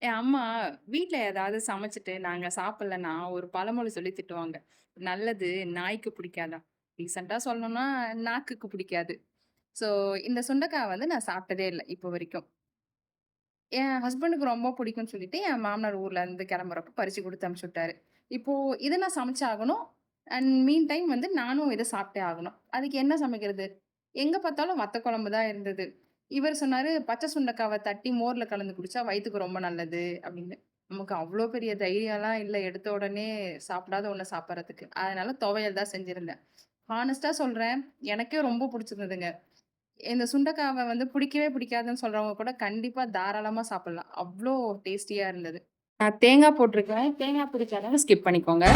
என் அம்மா வீட்ல ஏதாவது சமைச்சுட்டு நாங்க சாப்பிடலன்னா, ஒரு பழமொழி சொல்லி திட்டுவாங்க. "நல்லது நாய்க்கு பிடிக்காதாம்." டீசென்ட்டா சொல்லணும்னா, நாக்குக்கு பிடிக்காது. ஸோ, இந்த சுண்டைக்காய் வந்து நான் சாப்பிட்டதே இல்ல, இப்போ வரைக்கும். என் ஹஸ்பண்டுக்கு ரொம்ப பிடிக்கும்னு சொல்லிட்டு, என் மாமனார் ஊர்ல இருந்து கிளம்புறப்ப பறிச்சு குடுத்து அனுப்பிச்சு விட்டாரு. இப்போ இத நான் சமைச்சாகணும். அண்ட் மீன் டைம் வந்து நானும் இத சாப்பிட்டே ஆகணும். அதுக்கு என்ன சமைக்கிறது? எங்க பார்த்தாலும் வத்த குழம்பு தான் இருந்தது. இவர் சொன்னாரு, "பச்சை சுண்டைக்காவ தட்டி மோர்ல கலந்து குடிச்சா வயித்துக்கு ரொம்ப நல்லது" அப்படின்னு. நமக்கு அவ்ளோ பெரிய தைரியம்லாம் இல்ல, எடுத்த உடனே சாப்பிடாத ஒண்ண சாப்பிடுறதுக்கு. அதனால துவையல் தான் செஞ்சிருந்தேன். ஹானஸ்ட்டா சொல்றேன், எனக்கே ரொம்ப புடிச்சிருந்ததுங்க. இந்த சுண்டைக்காவ வந்து பிடிக்கவே பிடிக்காதுன்னு சொல்றவங்க கூட கண்டிப்பா தாராளமா சாப்பிடலாம். அவ்ளோ டேஸ்டியா இருந்தது. நான் தேங்காய் போட்டிருக்கேன். தேங்காய் பிடிக்காதவங்க ஸ்கிப் பண்ணிக்கோங்க.